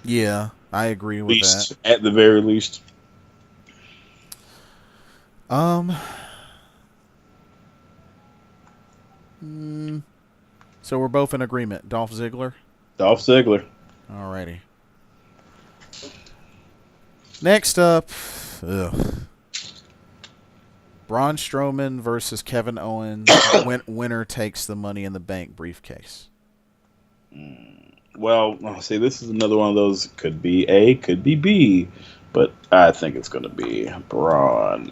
Yeah, I agree with that. At the very least. So we're both in agreement. Dolph Ziggler? Dolph Ziggler. Alrighty. Next up, Braun Strowman versus Kevin Owens. Winner takes the Money in the Bank briefcase. Well, see, this is another one of those. Could be A, could be B, but I think it's going to be Braun.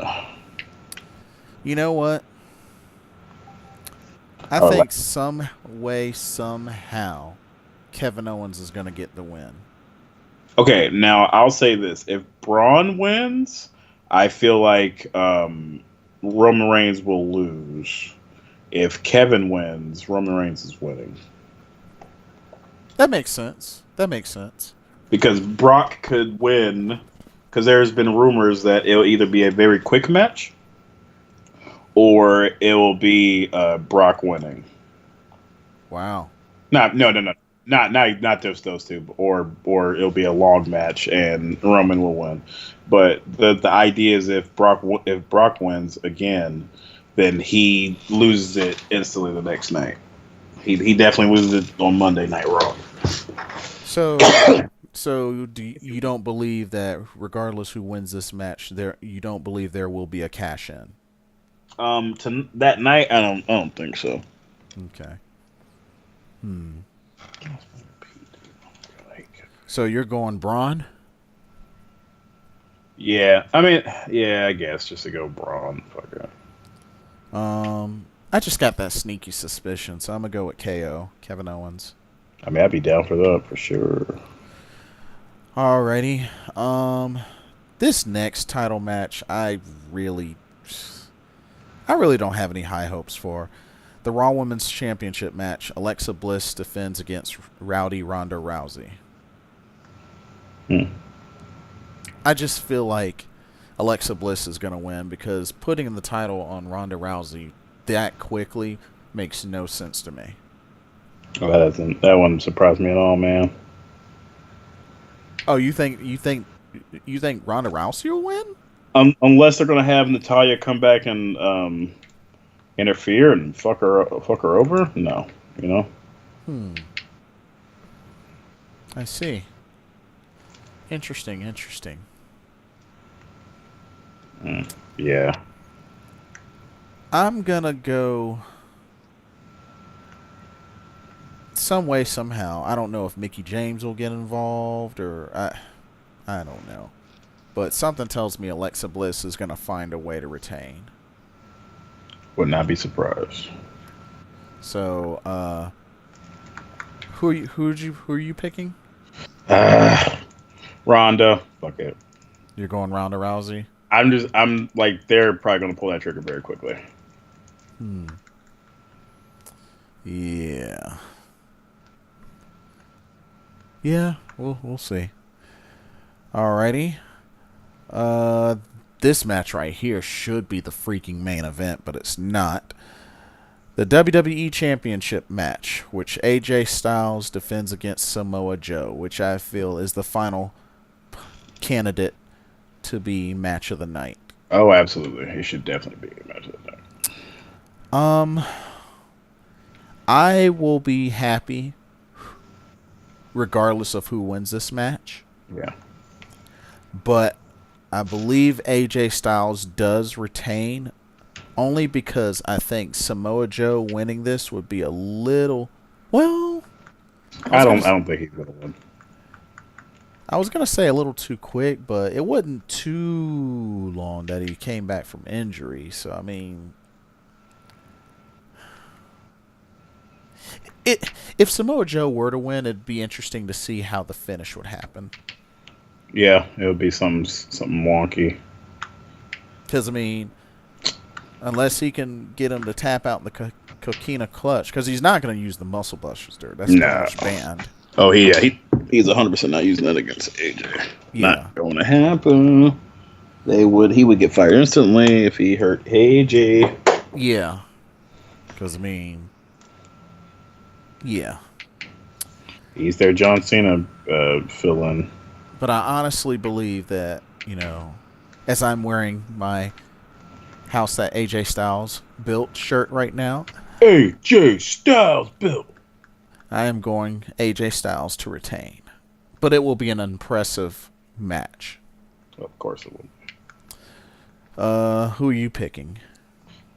You know what? I think some way, somehow, Kevin Owens is going to get the win. Okay, now I'll say this. If Braun wins, I feel like Roman Reigns will lose. If Kevin wins, Roman Reigns is winning. That makes sense. Because Brock could win, because there's been rumors that it'll either be a very quick match or it will be Brock winning. Wow. No. Not just those two, or it'll be a long match and Roman will win. But the idea is if Brock wins again, then he loses it instantly the next night. He definitely loses it on Monday Night Raw. So you don't believe that regardless who wins this match, you don't believe there will be a cash in? To that night, I don't think so. Okay. So you're going Braun? Yeah, I mean, I guess just to go Braun. Fuck it. I just got that sneaky suspicion, so I'm gonna go with KO, Kevin Owens. I mean, I'd be down for that for sure. Alrighty. This next title match, I really don't have any high hopes for. The Raw Women's Championship match. Alexa Bliss defends against Rowdy Ronda Rousey. I just feel like Alexa Bliss is going to win because putting the title on Ronda Rousey that quickly makes no sense to me. Well, that wouldn't surprise me at all, man. Oh, you think Ronda Rousey will win? Unless they're going to have Natalya come back and interfere and fuck her over? No, I see. Interesting, interesting. Yeah. I'm gonna go some way, somehow. I don't know if Mickey James will get involved or I don't know. But something tells me Alexa Bliss is gonna find a way to retain. Would not be surprised. So, who are you picking? Ronda. Fuck it. You're going Ronda Rousey? I'm like, they're probably going to pull that trigger very quickly. Yeah. Yeah, we'll see. Alrighty. This match right here should be the freaking main event, but it's not. The WWE Championship match, which AJ Styles defends against Samoa Joe, which I feel is the final candidate to be match of the night. Oh, absolutely. He should definitely be a match of the night. I will be happy regardless of who wins this match. Yeah. But I believe AJ Styles does retain, only because I think Samoa Joe winning this would be a little, well, I don't think he's gonna win. I was gonna say a little too quick, but it wasn't too long that he came back from injury. So I mean, if Samoa Joe were to win, it'd be interesting to see how the finish would happen. Yeah, it would be something wonky. Because I mean, unless he can get him to tap out in the coquina clutch, because he's not going to use the muscle busters, dude. That's pretty much banned. Oh, he's 100% not using that against AJ. Yeah. Not going to happen. He would get fired instantly if he hurt AJ. Yeah. Because I mean, yeah. He's their John Cena fill-in. But I honestly believe that, you know, as I'm wearing my House That AJ Styles Built shirt right now, AJ Styles Built, I am going AJ Styles to retain. But it will be an impressive match. Of course it will. Who are you picking?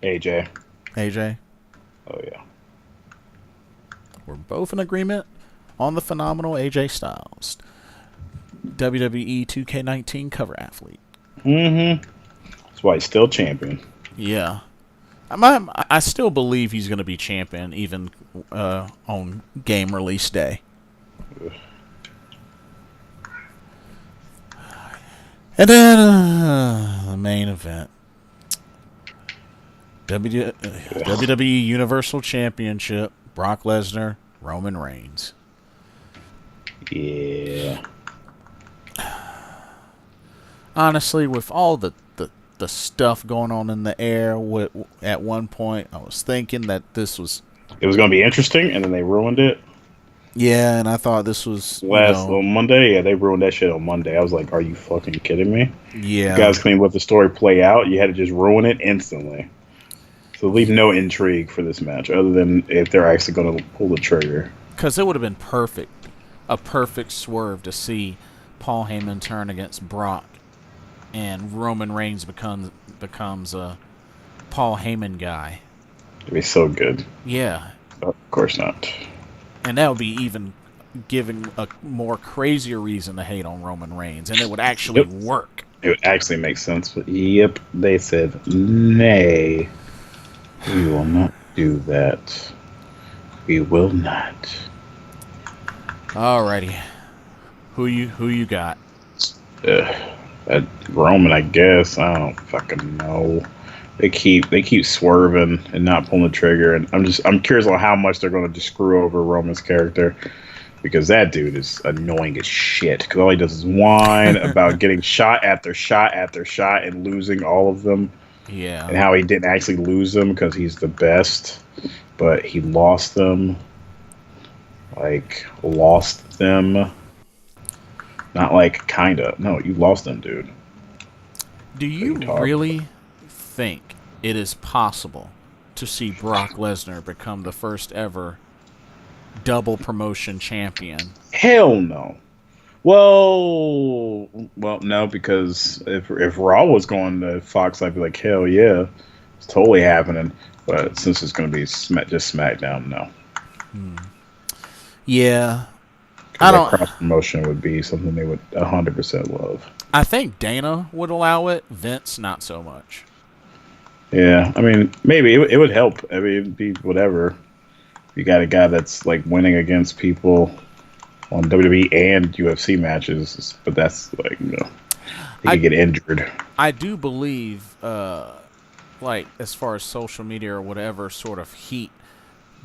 AJ. AJ? Oh, yeah. We're both in agreement on the phenomenal AJ Styles. WWE 2K19 cover athlete. Mm-hmm. That's why he's still champion. Yeah. I still believe he's going to be champion even on game release day. And then the main event. WWE Universal Championship. Brock Lesnar, Roman Reigns. Yeah. Honestly, with all the stuff going on in the air, at one point I was thinking that this was... It was going to be interesting, and then they ruined it. Yeah, and I thought this was... On Monday? Yeah, they ruined that shit on Monday. I was like, are you fucking kidding me? Yeah. You guys couldn't let the story play out. You had to just ruin it instantly. So leave no intrigue for this match, other than if they're actually going to pull the trigger. Because it would have been perfect. A perfect swerve to see Paul Heyman turn against Brock, and Roman Reigns becomes a Paul Heyman guy. It'd be so good. Yeah. Of course not. And that would be even giving a more crazier reason to hate on Roman Reigns, and it would actually work. It would actually make sense. But yep, they said, nay, we will not do that. We will not. Alrighty. Who you got? Roman, I guess. I don't fucking know. They keep swerving and not pulling the trigger, and I'm curious on how much they're going to just screw over Roman's character, because that dude is annoying as shit. Because all he does is whine about getting shot after shot after shot and losing all of them. Yeah. And how he didn't actually lose them because he's the best, but he lost them. Like, lost them. Not like kinda. No, you lost them, dude. Do you really think it is possible to see Brock Lesnar become the first ever double promotion champion Hell no. Well, no, because if Raw was going to Fox, I'd be like, hell yeah, it's totally happening. But since it's going to be just SmackDown, no. Yeah, I That don't. cross promotion would be something they would 100% love. I think Dana would allow it. Vince, not so much. Yeah, I mean, maybe it would help. I mean, it'd be whatever. You got a guy that's like winning against people on WWE and UFC matches, but that's like, he could get injured. I do believe, like as far as social media or whatever sort of heat,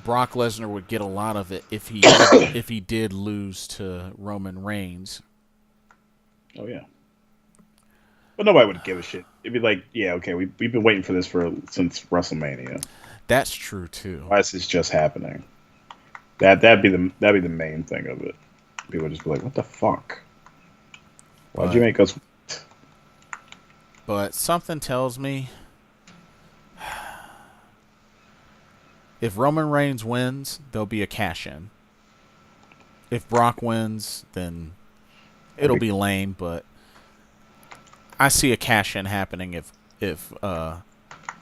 Brock Lesnar would get a lot of it if he did lose to Roman Reigns. Oh yeah, but nobody would give a shit. It'd be like, yeah, okay, we've been waiting for this since WrestleMania. That's true too. Why is this just happening? That'd be the main thing of it. People would just be like, what the fuck? Why'd you make us? But something tells me if Roman Reigns wins, there'll be a cash-in. If Brock wins, then it'll be lame, but I see a cash-in happening if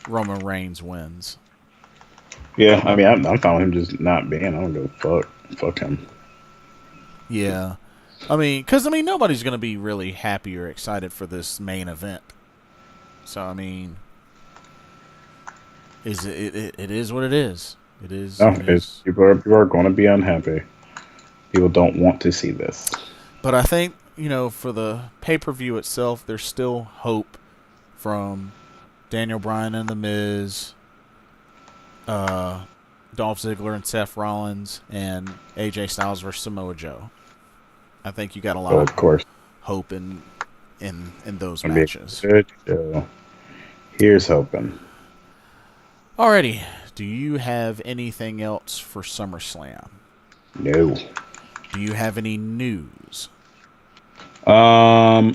Roman Reigns wins. Yeah, I mean, I'm fine with him just not being. I don't give a fuck. Fuck him. Yeah. I mean, because, nobody's going to be really happy or excited for this main event. So, I mean, it is what it is. It is. No, it is. People are going to be unhappy. People don't want to see this. But I think, for the pay-per-view itself, there's still hope from Daniel Bryan and The Miz, Dolph Ziggler and Seth Rollins, and AJ Styles versus Samoa Joe. I think you got a lot of hope in those matches. Good show. Here's hoping. Alrighty. Do you have anything else for SummerSlam? No. Do you have any news? No.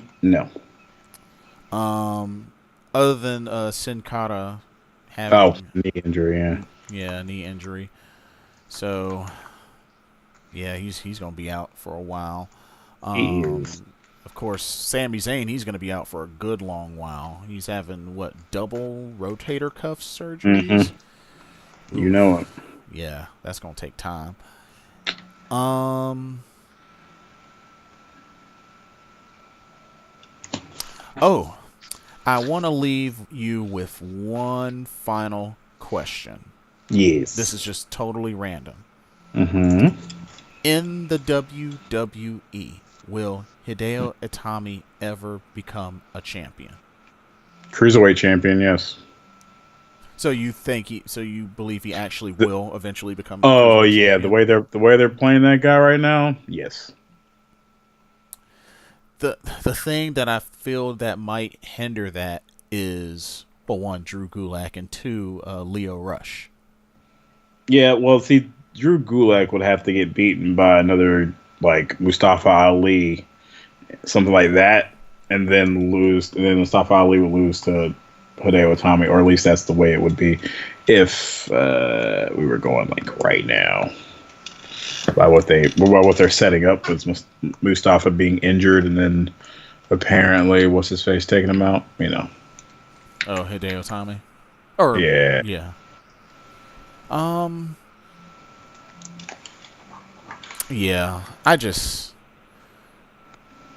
Other than Sin Cara having knee injury, yeah. Yeah, knee injury. So yeah, he's gonna be out for a while. He is. Of course, Sami Zayn, he's gonna be out for a good long while. He's having double rotator cuff surgeries? Mm-hmm. You know it. Yeah, that's gonna take time. Oh, I want to leave you with one final question. Yes. This is just totally random. Mm-hmm. In the WWE, will Hideo Itami ever become a champion? Cruiserweight champion, yes. So you believe he actually will eventually become? Oh yeah, champion? the way they're playing that guy right now, yes. The thing that I feel that might hinder that is, well, one, Drew Gulak, and two, Leo Rush. Yeah, well, see, Drew Gulak would have to get beaten by another like Mustafa Ali, something like that, and then lose. And then Mustafa Ali would lose to Hideo Itami, or at least that's the way it would be if we were going like right now. By what they're setting up was Mustafa being injured, and then apparently what's his face taking him out. Oh, Hideo Itami. Or yeah. Yeah.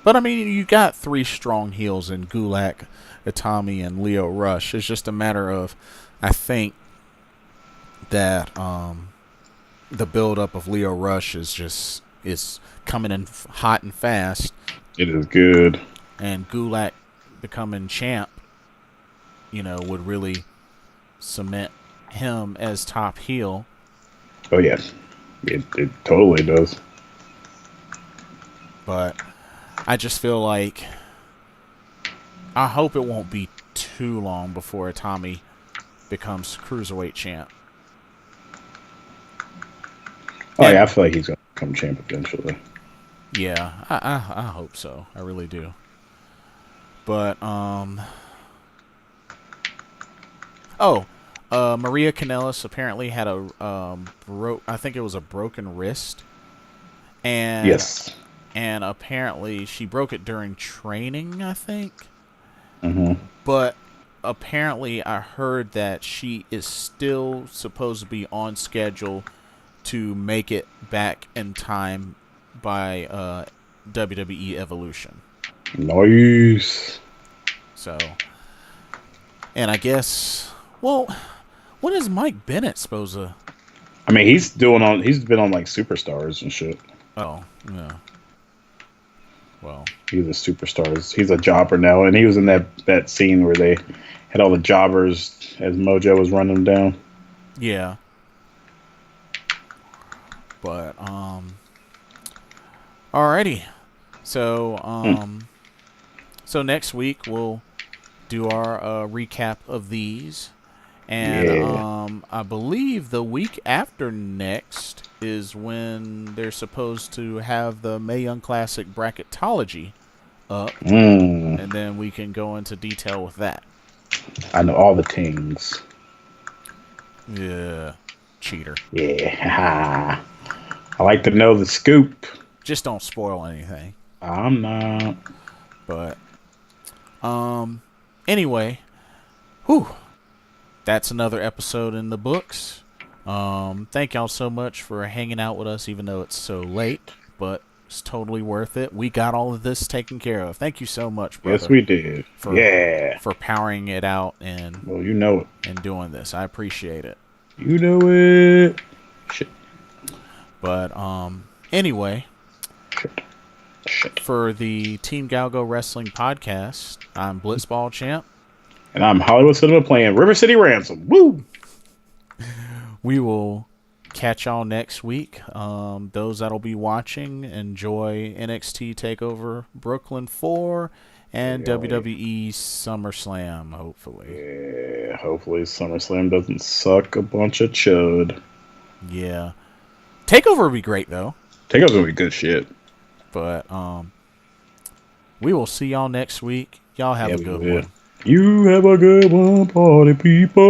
But you got three strong heels in Gulak, Itami, and Leo Rush. It's just a matter of, I think that the build-up of Leo Rush is coming in hot and fast. It is good. And Gulak becoming champ, would really cement him as top heel. Oh, yes. It totally does. But I just feel like I hope it won't be too long before Itami becomes Cruiserweight champ. Oh, yeah, I feel like he's going to become champ eventually. Yeah, I hope so. I really do. But, Maria Kanellis apparently had I think it was a broken wrist. And Yes. and apparently she broke it during training, I think. Mm-hmm. But apparently I heard that she is still supposed to be on schedule to make it back in time by WWE Evolution. Nice. So, and I guess, well, when is Mike Bennett supposed to? I mean, he's been on like Superstars and shit. Oh, yeah. Well, He's a superstar. He's a jobber now, and he was in that scene where they had all the jobbers as Mojo was running them down. yeah. But alrighty. So so next week we'll do our recap of these. And Yeah. I believe the week after next is when they're supposed to have the Mae Young Classic bracketology up. And then we can go into detail with that. I know all the things. Yeah. Cheater. Yeah. I like to know the scoop. Just don't spoil anything. I'm not. But anyway, whew. That's another episode in the books. Thank y'all so much for hanging out with us, even though it's so late, but it's totally worth it. We got all of this taken care of. Thank you so much, brother. Yes, we did. For powering it out and well, you know it. And doing this. I appreciate it. You know it. Shit. But anyway, Shit. for the Team GOWGO Wrestling Podcast, I'm Blitzball Champ. And I'm Hollywood Cinema playing River City Ransom. Woo! We will catch y'all next week. Those that'll be watching, enjoy NXT TakeOver Brooklyn 4 and WWE SummerSlam, hopefully. Yeah, hopefully SummerSlam doesn't suck a bunch of chud. Yeah. TakeOver would be great, though. TakeOver's gonna be good shit. But we will see y'all next week. Y'all have a good one. You have a good one, party people.